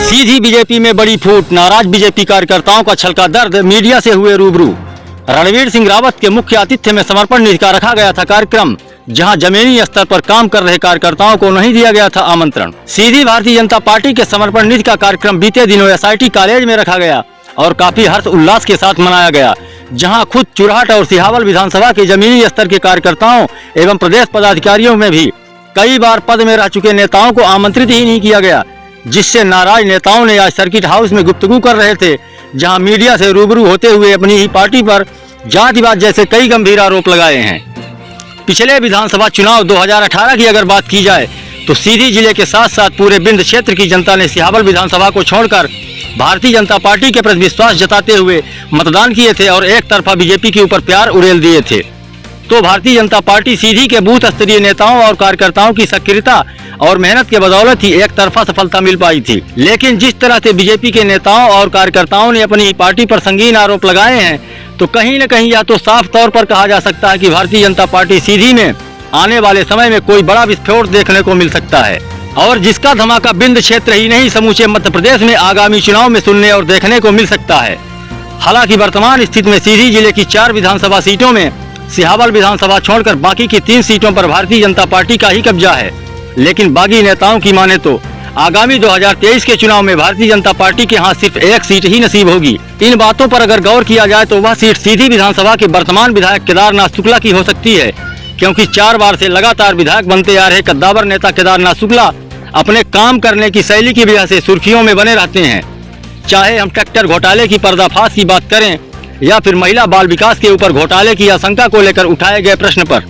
सीधी BJP में बड़ी फूट, नाराज बीजेपी कार्यकर्ताओं का छलका दर्द, मीडिया से हुए रूबरू। रणवीर सिंह रावत के मुख्य आतिथ्य में समर्पण निधि का रखा गया था कार्यक्रम, जहां जमीनी स्तर पर काम कर रहे कार्यकर्ताओं को नहीं दिया गया था आमंत्रण। सीधी भारतीय जनता पार्टी के समर्पण निधि का कार्यक्रम बीते दिनों SIT कॉलेज में रखा गया और काफी हर्ष उल्लास के साथ मनाया गया, जहां खुद चुरहट और सिहावल विधानसभा के जमीनी स्तर के कार्यकर्ताओं एवं प्रदेश पदाधिकारियों में भी कई बार पद में रह चुके नेताओं को आमंत्रित ही नहीं किया गया, जिससे नाराज नेताओं ने आज सर्किट हाउस में गुफ्तगू कर रहे थे, जहां मीडिया से रूबरू होते हुए अपनी ही पार्टी पर जातिवाद जैसे कई गंभीर आरोप लगाए हैं। पिछले विधानसभा चुनाव 2018 की अगर बात की जाए तो सीधी जिले के साथ साथ पूरे बिंद क्षेत्र की जनता ने सिहावल विधानसभा को छोड़कर भारतीय जनता पार्टी के प्रति विश्वास जताते हुए मतदान किए थे और एक तरफा बीजेपी के ऊपर प्यार उड़ेल दिए थे। तो भारतीय जनता पार्टी सीधी के बूथ स्तरीय नेताओं और कार्यकर्ताओं की सक्रियता और मेहनत के बदौलत ही एक तरफा सफलता मिल पाई थी। लेकिन जिस तरह से बीजेपी के नेताओं और कार्यकर्ताओं ने अपनी पार्टी पर संगीन आरोप लगाए हैं, तो कहीं न कहीं या तो साफ तौर पर कहा जा सकता है कि भारतीय जनता पार्टी सीधी में आने वाले समय में कोई बड़ा विस्फोट देखने को मिल सकता है, और जिसका धमाका बिंद क्षेत्र ही नहीं समूचे मध्य प्रदेश में आगामी चुनाव में सुनने और देखने को मिल सकता है। हालांकि वर्तमान स्थिति में सीधी जिले की 4 विधानसभा सीटों में सिहावल विधानसभा छोड़कर बाकी की 3 सीटों पर भारतीय जनता पार्टी का ही कब्जा है। लेकिन बागी नेताओं की माने तो आगामी 2023 के चुनाव में भारतीय जनता पार्टी के हाथ सिर्फ एक सीट ही नसीब होगी। इन बातों पर अगर गौर किया जाए तो वह सीट सीधी विधानसभा के वर्तमान विधायक केदारनाथ शुक्ला की हो सकती है, क्योंकि 4 बार से लगातार विधायक बनते आ रहे कद्दावर नेता केदारनाथ शुक्ला अपने काम करने की शैली की वजह से सुर्खियों में बने रहते हैं। चाहे हम ट्रैक्टर घोटाले की पर्दाफाश की बात करें या फिर महिला बाल विकास के ऊपर घोटाले की आशंका को लेकर उठाए गए प्रश्न पर।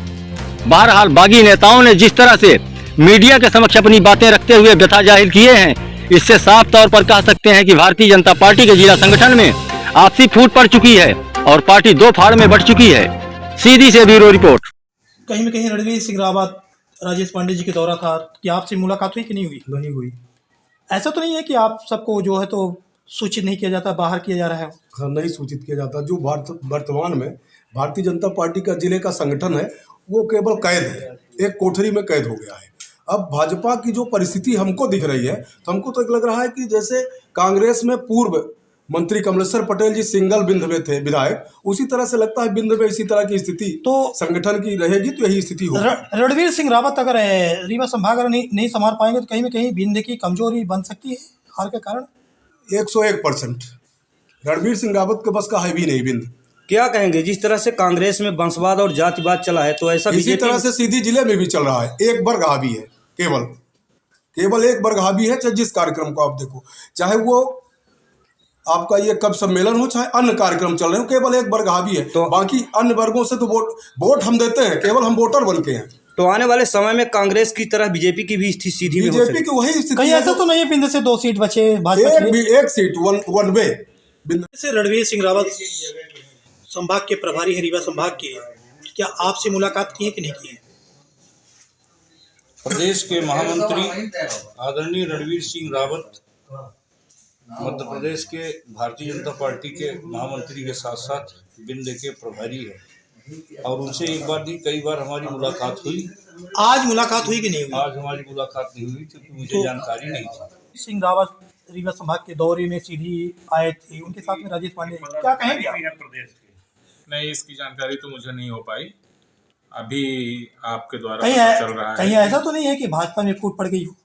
बहरहाल बागी नेताओं ने जिस तरह से मीडिया के समक्ष अपनी बातें रखते हुए व्यथा जाहिर किए हैं, इससे साफ तौर पर कह सकते हैं कि भारतीय जनता पार्टी के जिला संगठन में आपसी फूट पड़ चुकी है और पार्टी 2 फाड़ में बढ़ चुकी है। सीधी से ब्यूरो रिपोर्ट। कहीं न कहीं रणवीर सिंह रावत राजेश पांडे जी के दौरा था कि आपसे मुलाकात हुई कि नहीं हुई? नहीं हुई। ऐसा तो नहीं है कि आप सबको जो है तो सूचित नहीं किया जाता, बाहर किया जा रहा है? हाँ, नहीं सूचित किया जाता। जो वर्तमान में भारतीय जनता पार्टी का जिले का संगठन है वो केवल कैद है, एक कोठरी में कैद हो गया है। अब भाजपा की जो परिस्थिति हमको दिख रही है तो हमको तो एक लग रहा है कि जैसे कांग्रेस में पूर्व मंत्री कमलेश्वर पटेल जी सिंगल बिंद में थे विधायक, उसी तरह से लगता है बिंद में इसी तरह की स्थिति तो संगठन की रहेगी तो यही स्थिति होगी। रणवीर सिंह रावत अगर रीवा संभाग अगर नहीं संभाल पाएंगे तो कहीं न कहीं बिंद की कमजोरी बन सकती है हार के कारण। 101% रणवीर सिंह रावत के बस का है भी नहीं बिंद। क्या कहेंगे, जिस तरह से कांग्रेस में वंशवाद और जातिवाद चला है तो ऐसा इसी तरह से सीधी जिले में भी चल रहा है। एक वर्ग हावी है, केवल एक वर्ग हावी है। चाहे जिस कार्यक्रम को आप देखो, चाहे वो आपका ये कब सम्मेलन हो चाहे अन्य कार्यक्रम चल रहे हो, केवल एक वर्ग हावी है। तो बाकी अन्य वर्गों से तो वोट हम देते हैं, केवल हम वोटर बन के हैं। तो आने वाले समय में कांग्रेस की तरह बीजेपी की भी स्थिति सीधी में हो सकती है। बीजेपी की वही स्थिति। कहीं ऐसा तो नहीं है बिंद से 2 सीट बचे एक सीट वन वे बिंद से। रणवीर सिंह रावत संभाग के प्रभारी है रीवा संभाग के, क्या आपसे मुलाकात की है कि नहीं की है? प्रदेश के महामंत्री आदरणीय रणवीर सिंह रावत मध्य प्रदेश के भारतीय जनता पार्टी के महामंत्री के साथ साथ बिंद के प्रभारी है, और उनसे एक बार नहीं कई बार हमारी मुलाकात हुई। आज मुलाकात हुई कि नहीं हुई? आज हमारी मुलाकात नहीं हुई क्योंकि मुझे जानकारी नहीं थी। सिंह रावत रीवा संभाग के दौरे में सीधी आए थे, उनके साथ में राजेश पांडे, क्या कहेंगे आप? प्रदेश के नहीं, इसकी जानकारी तो मुझे नहीं हो पाई, अभी आपके द्वारा चल रहा है। कहीं ऐसा तो नहीं है कि भाजपा में फूट पड़ गई हो?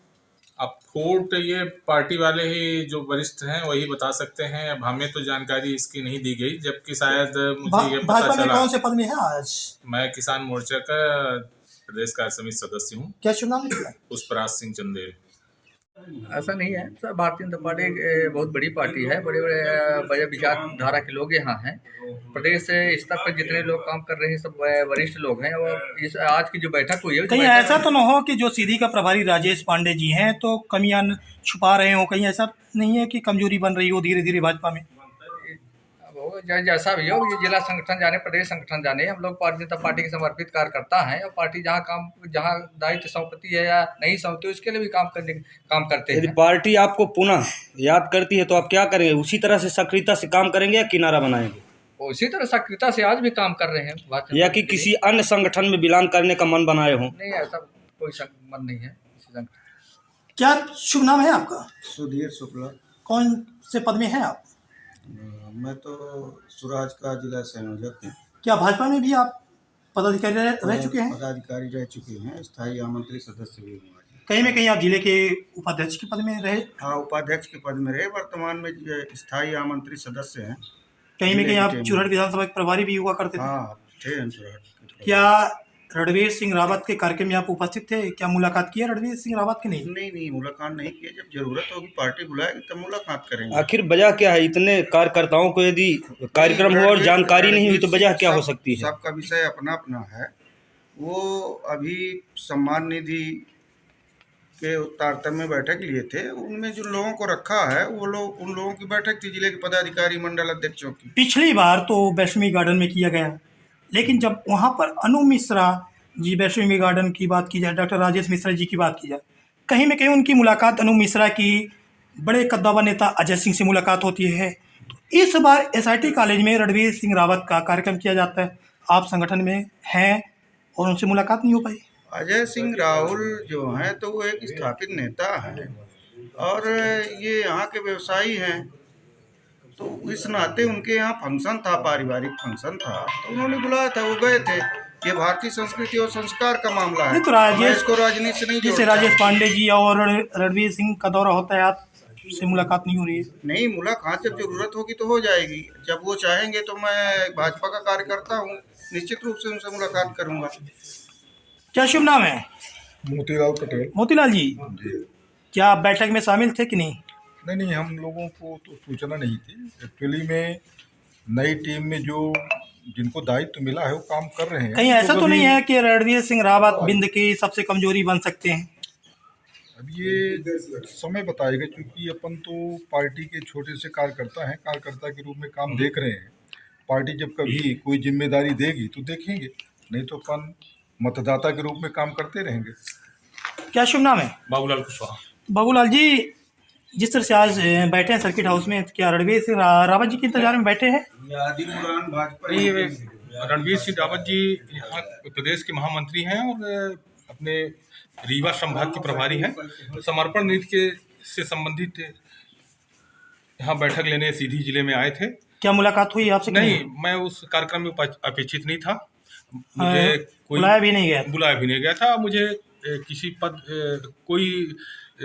अब फूट ये पार्टी वाले ही जो वरिष्ठ हैं वही बता सकते हैं, अब हमें तो जानकारी इसकी नहीं दी गई, जबकि शायद मुझे ये पता चला। कौन से पद में है आज? मैं किसान मोर्चा का प्रदेश कार्य समिति सदस्य हूँ। क्या चुनाव निकला? पुष्पराज सिंह चंदेल। ऐसा नहीं है सर, भारतीय जनता पार्टी बहुत बड़ी पार्टी है, बड़े बड़े विचारधारा के लोग यहाँ हैं। प्रदेश स्तर पर जितने लोग काम कर रहे हैं सब वरिष्ठ लोग हैं, और इस आज की जो बैठक हुई है कहीं ऐसा तो न हो कि जो सीधी का प्रभारी राजेश पांडे जी हैं तो कमियां छुपा रहे हो? कहीं ऐसा नहीं है कि कमजोरी बन रही हो धीरे धीरे भाजपा में? जैसा भी हो, ये जिला संगठन जाने, प्रदेश संगठन जाने, हम लोग भारतीय जनता पार्टी के समर्पित कार्यकर्ता हैं, और पार्टी जहाँ दायित्व सौंपती है या नहीं सौंपती उसके लिए भी काम करते हैं। यदि पार्टी आपको पुनः याद करती है तो आप क्या करेंगे? उसी तरह से सक्रियता से काम करेंगे या किनारा बनाएंगे? उसी तरह सक्रियता से आज भी काम कर रहे हैं। या कि किसी अन्य संगठन में बिलोंग करने का मन बनाए हो? नहीं, ऐसा कोई संबंध नहीं है इसी संगठन। क्या शुभ नाम है आपका? सुधीर शुक्ला। कौन से पद में हैं आप? मैं तो स्वराज का जिला संयोजक हूँ। क्या भाजपा में भी आप पदाधिकारी रह चुके हैं? पदाधिकारी रह चुके हैं, स्थायी आमंत्रित सदस्य भी हूँ। कहीं में कहीं आप जिले के उपाध्यक्ष के पद में रहे? हाँ, उपाध्यक्ष के पद में रहे, वर्तमान में स्थायी आमंत्रित सदस्य हैं। कहीं में कहीं आप चुरहट विधानसभा के प्रभारी भी हुआ करते थे? हाँ थे हम चुरहट। क्या रणवीर सिंह रावत के कार्यक्रम में आप उपस्थित थे? क्या मुलाकात की है रणवीर सिंह रावत की? नहीं, मुलाकात नहीं की। जब जरूरत होगी पार्टी बुलाएगी तब मुलाकात करेंगे। आखिर वजह क्या है? इतने कार्यकर्ताओं को यदि कार्यक्रम हुआ और जानकारी नहीं हुई तो वजह क्या हो सकती है? सबका विषय अपना अपना है। वो अभी सम्मान निधि के तारतम्य में बैठक लिए थे, उनमें जो लोगों को रखा है वो लोग, उन लोगों की बैठक थी जिले के पदाधिकारी मंडल अध्यक्षों की। पिछली बार तो वैष्णवी गार्डन में किया गया, लेकिन जब वहाँ पर अनु मिश्रा जी, वैष्णवी गार्डन की बात की जाए, डॉक्टर राजेश मिश्रा जी की बात की जाए, कहीं में कहीं उनकी मुलाकात अनु मिश्रा की बड़े कद्दावर नेता अजय सिंह से मुलाकात होती है। तो इस बार SIT कॉलेज में रणवीर सिंह रावत का कार्यक्रम किया जाता है, आप संगठन में हैं और उनसे मुलाकात नहीं हो पाई। अजय सिंह राहुल जो हैं तो वो एक स्थापित नेता हैं और ये यहाँ के व्यवसायी हैं, तो इस नाते उनके यहाँ फंक्शन था, पारिवारिक फंक्शन था, तो उन्होंने बुलाया था, वो गए थे। ये भारतीय संस्कृति और संस्कार का मामला है, तो राजेश इसको राजनीति से नहीं जैसे जोड़ता। राजेश पांडे जी और रणवीर सिंह का दौरा होता है, आपसे मुलाकात नहीं हो रही है? नहीं, मुलाकात जब जरूरत होगी तो हो जाएगी। जब वो चाहेंगे तो मैं भाजपा का कार्यकर्ता हूँ, निश्चित रूप से उनसे मुलाकात करूँगा। क्या शुभ नाम है? मोतीलाल पटेल। मोतीलाल जी, क्या आप बैठक में शामिल थे कि नहीं? नहीं, हम लोगों को तो सूचना नहीं थी। एक्चुअली में नई टीम में जो जिनको दायित्व मिला है वो काम कर रहे हैं। कहीं ऐसा तो नहीं है कि रणवीर सिंह रावत बिंद की सबसे कमजोरी बन सकते हैं? अब ये समय बताएगा, क्योंकि अपन तो पार्टी के छोटे से कार्यकर्ता हैं, कार्यकर्ता के रूप में काम देख रहे हैं। पार्टी जब कभी कोई जिम्मेदारी देगी तो देखेंगे, नहीं तो अपन मतदाता के रूप में काम करते रहेंगे। क्या शुभ नाम है? बाबूलाल कुशवाहा। बाबूलाल जी, जिस तरह से आज बैठे हैं सर्किट हाउस में, क्या रणवीर सिंह रावत जी के इंतजार में बैठे हैं? नहीं, रणवीर सिंह रावत जी यहाँ प्रदेश के महामंत्री हैं और अपने रीवा संभाग के प्रभारी हैं। समर्पण निधि के से संबंधित यहाँ बैठक लेने सीधी जिले में आए थे। क्या मुलाकात हुई आपसे? नहीं, मैं उस कार्यक्रम में अपेक्षित नहीं था। मुझे कोई बुलाया भी नहीं गया था। मुझे किसी कोई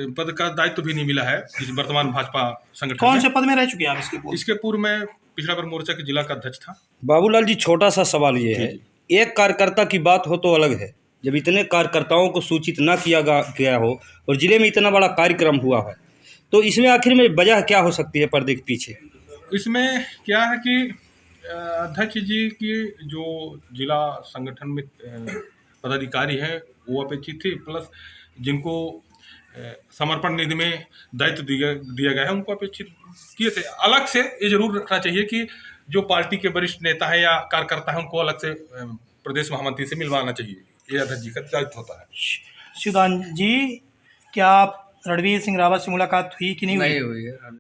पद का दायित्व भी नहीं मिला है इस वर्तमान भाजपा संगठन। कौन से पद में रह चुके हैं आप? इसके पूर्व में पिछड़ा पर मोर्चा के जिला का अध्यक्ष था। बाबूलाल जी, छोटा सा सवाल ये है, एक कार्यकर्ता की बात हो तो अलग है, जब इतने कार्यकर्ताओं को सूचित न किया गया हो और जिले में इतना बड़ा कार्यक्रम हुआ है, तो इसमें आखिर में वजह क्या हो सकती है पर्दे के पीछे? इसमें क्या है कि अध्यक्ष जी की जो जिला संगठन में पदाधिकारी हैं वो अपेक्षित थे, प्लस जिनको समर्पण निधि में दायित्व दिया गया है उनको अपेक्षित किए थे। अलग से ये जरूर रखना चाहिए कि जो पार्टी के वरिष्ठ नेता हैं या कार्यकर्ता हैं उनको अलग से प्रदेश महामंत्री से मिलवाना चाहिए, ये अध्यक्ष जी का दायित्व होता है। शिवदान जी, क्या आप रणवीर सिंह रावत से मुलाकात हुई कि नहीं हुई? हुई है।